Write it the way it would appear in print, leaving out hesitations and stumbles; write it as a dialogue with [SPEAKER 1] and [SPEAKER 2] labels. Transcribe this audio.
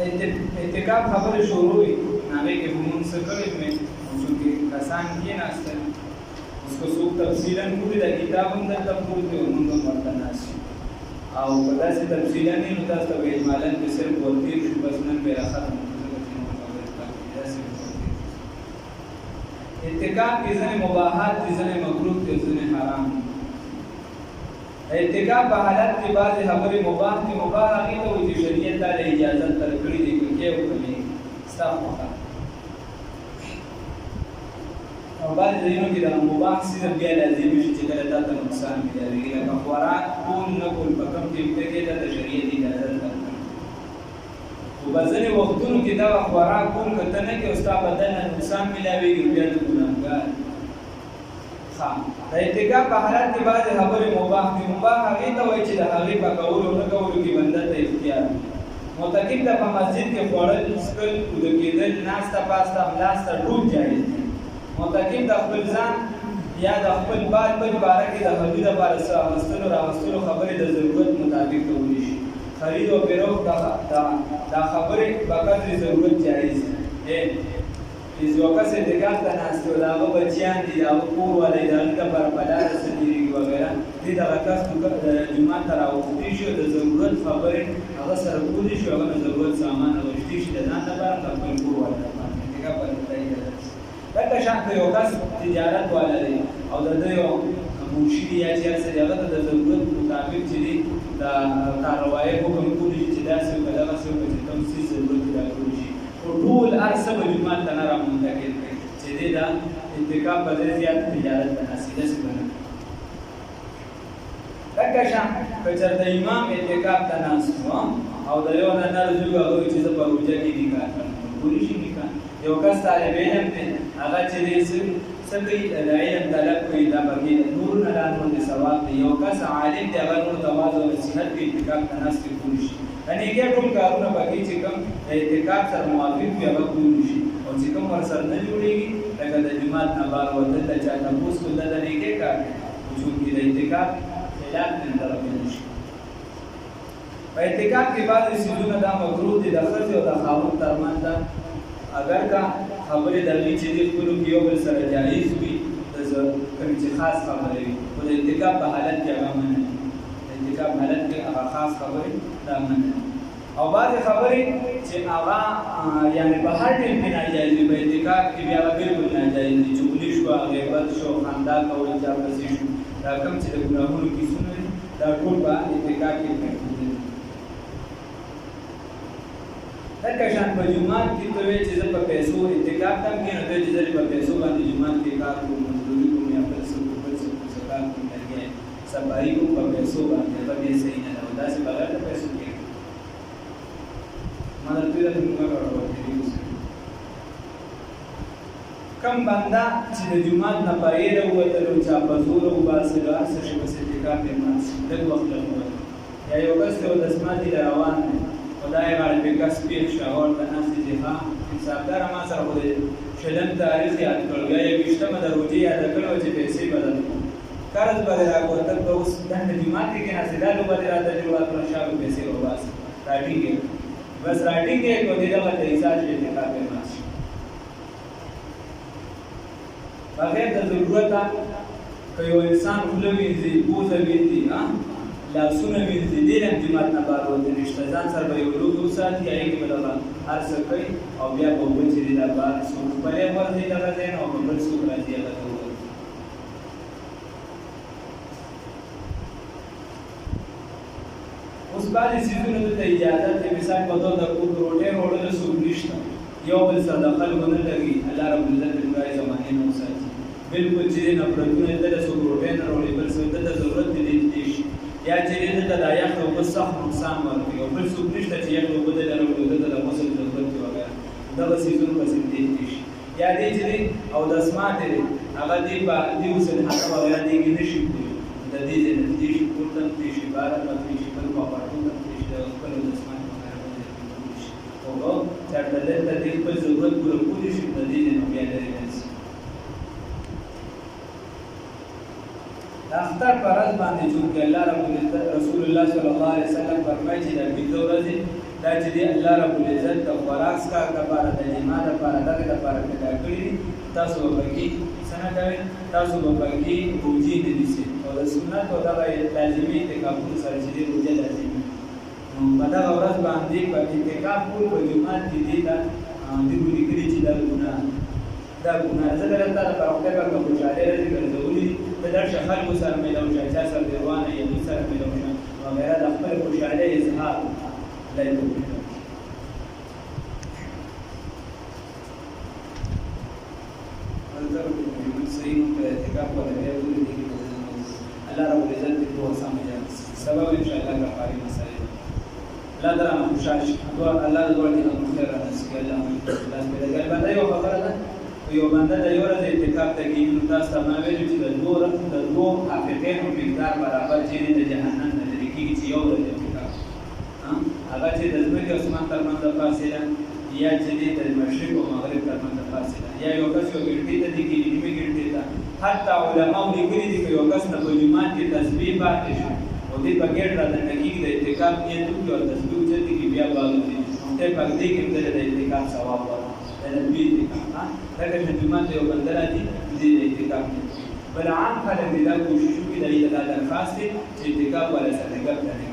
[SPEAKER 1] اعتکاف خبرې شروع وي هغې کې به مونږ څه کړی مې چونکې کسان کېناستل اوس که څوک تفصیلا ګوري دا کتاب هم دلته پروت دی او مونږ هم ورته ناست یو او که داسې تفصیلا نه نو تاسو ته به اجمالا پې صرف ورتېر شو بس نن به را ختم اعتکاف کې ځینې مباحات دي ځینې مکروه دي ځینې حرام دي اعتکاف په حالت کې بعضې خبرې مباح دي مباح هغې ته وایي چې شریعت تا له اجازت درکړې دي که کې وکړې ستا خوښه او بعضې ځایونو کې د مباح څیز بیا لازمي شي چې کله تا ته نقصان ملاوېږي لکه خوراک کول نه کول په کوم طریقه کې ته د شریعت اجازت درکړې خو په ځینې وختونو کې دغه خوراک کول که ته نه کړې او ستا بدن نه نقصان ملاوېږي بیا ته ګناهګار د اعتکاف په حالت کې بعضې خبرې مباح دي مباح هغې ته وایي چې د هغې په کولو او نه کولو کې بنده ته اختیار وي معتکف ته په مسجد کې خوړل څښل اوده کېدل ناسته پاسته هملاسته ټول جایز دي معتکف د خپل ځان یا د خپل بال بل باره کې د هغوی دپاره څه اخیستلو راوستلو خبرې د ضرورت مطابق کولی شي خرید او فروخت دا خبرې په قدر ضرورت جایز دي چې یو کس اعتکاف ته ناست و د هغه بچیان دي د هغه کور والی د هغې لپاره په لاره څه تېرېږي وغیره دې دغه کس جومات ته راوختی شي او د ضرورت خبرې هغه سره کولی شي هغه نه ضرورت سامان اغوښتي شي د ځان لپاره د خپل کور والی لپاره اعتکاف په دغه شان که یو کس تجارت والا دی او د ده یو موشي دي یا چې هر څه دي هغه ته د ضرورت مطابق چې دي د کاروایي حکم کولی شي چې داسې وکړه دغسې وکړه چې کوم څیز ضرورت را کولی شي ټول هر څه به جومات ته نه رامنتقل کړي چې دی د اعتکاف په ځای زیات تجارت ته ناست وي داسې به نه لکه شان که چېرته امام اعتکاف ته ناست و او د یو نه نر زوی هغه وایي چې زه په روژه کې نکاح کوم کولی شي نکاح یو کس طالب علم دی هغه چې دی څه کوي د علم طلب کوي دا پکې نور نه لاندې ثواب دی یو کس عالم دی هغه نور د واعظ او نصیحت په اعتکاف ته ناست وي کولی شي د نیکۍ ټول کارونه پکې چې کوم د اعتکاف سره موافق وي هغه کولی شي او چې کوم ورسره نه جوړېږي لکه د جومات نه بار وتل د چا تپوس کول دا د نیکۍ کار دی چونکې د اعتکاف خلاف نه طرفېدل شي په اعتکاف کې بعضې څیزونه دا مکروه دي د ښځې او د خاوند ترمنځ اگر که خبرې د هغې چې دي خپلو کې یو بل سره جایز وي د کوم چې خاص خبرې وي خو د اعتکاف په حالت کې هغه منع دي د اعتکاف حالت کې هغه خاص خبرې دا منع دي او بعضې خبرې چې هغه یعنې په هر ټیم کې ناجایز وي په اعتکاف کې بیا هغه بلکل ناجایز دي چغلي شوه غیبت شو خندا کول چا پسې شو دا کوم چې د ګناهونو کیسونه دي دا ټول په اعتکاف کې پرېښودل دي لکه شان په جومات کې ته وایې چې زه په پیسو اعتکاف ته هم کښېنم ته چې زه په پیسو باندې جومات کې کار کوم مزدوري کوم یا بل څه کوم بل څه کوم څه کار کوم لګیا یم صفایي کوم په پیسو باندې هغه بیا صحیح نه ده او داسې بغیر د پیسو کېږي ما درته ویل چې موږ راوړو کم بنده چې د جومات نه پرېره ووتلو چا په زوره وباسلو هر څه شي بس اعتکاف یې مات شي لږ وخت له ووتلو یا یو کس ته ودسمات دی روان دی خدای غاړې پې کس پېښ شو هغه ورته ناست دی چې ښه حسابداره ما سره خو د شلم تاریخ یاد کړ بیا یوویشتمه د روژې یاده کړې وه چې پیسې به درکړو قرض به دې راکوتل به اوس دنده جومات کې کېناستې دا لوبه دې راته جوړه کړه شا به پیسې وباسي راټینګ یې بس راټینګ یې کړو دې دغه ته حساب چې اعتکاف یې مات شي بغیر د ضرورته که یو انسان خوله وینځي پوزه وینځي لاسونه وینځي ډېر هم جومات نه بار وتلی شته ځان سره به یو لوښی وساتي هغې کې به دغه هر څه کوي او بیا به اوبه چې دي دا بار څوک خپلی ورځي دغه ځای نه او که بل څوک راځي هغه ته وورځي اوس بعضې څیزونه دلته اجازت دی مثال په توګه د روټۍ وړلو څوک نشته یو بل سره د خلکو نه لګي الله ربالعزت د نورای زمانې نه وساتي بلکل چې دی نفرتونه دلته څوک روټۍ نه راوړي بل څه دلته ضرورت دی دی شي یا چې دلته د یخ د اوبه سخت نقصان ورکوي او بل څوک نشته چې یخ د اوبه دلته راوړي دلته د غسل ضرورت وي وغیره دغه څیزونه پسې پرېږدي شي یا دی چې دی اودسمات دی هغه دی په دې وسل حق وغیره دی کې نه شي کولی د دې ځای نه دی شي پورته هم تېر شي باره هم تېر شي بل خوا پاټو هم تېر شي د خپل اودسمات وغیره باندې کولی شي او چېرته دلته دی خپل ضرورت پوره کولی شي د دې ځای نه بیا لرې نه شي د اختر په ورځ باندې چونکې الله رسول الله صلی الله علیه وسلم فرمایي چې د پنځه ورځې دا چې دی الله رب العزت د خوراک څښاک لپاره د جما لپاره دغه لپاره پیدا کړي دي تاسو به پکې څه نه کوئ تاسو به پکې روجې نه نیسئ او د سنت او دغه لازمي اعتکافونو سره چې دی روژه لازمي نو په دغه ورځ باندې په اعتکاف کول په جومات کې دې ته دوی لیکلي چې دا ګناه ځکه دلته د خدای پاک په خوشحالۍ راځي ګرځولي ته درشه خلکو سره میلاو شه چا سره دې روانه یې دوی سره میلاو شه وغیره د خپل خوشحالۍ اظهار لا يمكن صحیح په اعتکاف باندې ویل دي الله رب العزت دې په سمجه سبب ان شاء الله کفاري مسائل لا درا خوشحال الله دې خیر نصیب الله لاس په دغه باندې یو خبره ده یو بنده د یو ورځې اعتکاف ته کېږي نو تاسو ته ما ویلي چې د دوه حقیقتونو مقدار برابر چې د جهنم نه لرې کېږي چې یو ورځ اعتکاف هغه چې د ځمکې اسمان ترمنځ فاصله یا چې د مشرق او مغرب ترمنځ فاصله یا یو کس یو ګنټې ته دی کېږي نیمه ګنټې ته حتی علماو لیکلي دي که یو کس نه په جومات کې تسبیح پاتې شي او دې په ګېټ رادننه کېږي د اعتکاف نیت وکړي او تسبیح اوچتې کړي بیا به الوځي خدای پاک دې کې هم د اعتکاف ثواب ورکړي تدبیر اعتکاف لکه چې جومات یو بنده راځي دې اعتکاف نه کوي بل عام خلک دې دا کوشش وکړي د درخواست دی چې اعتکاف والا سره ګپ نه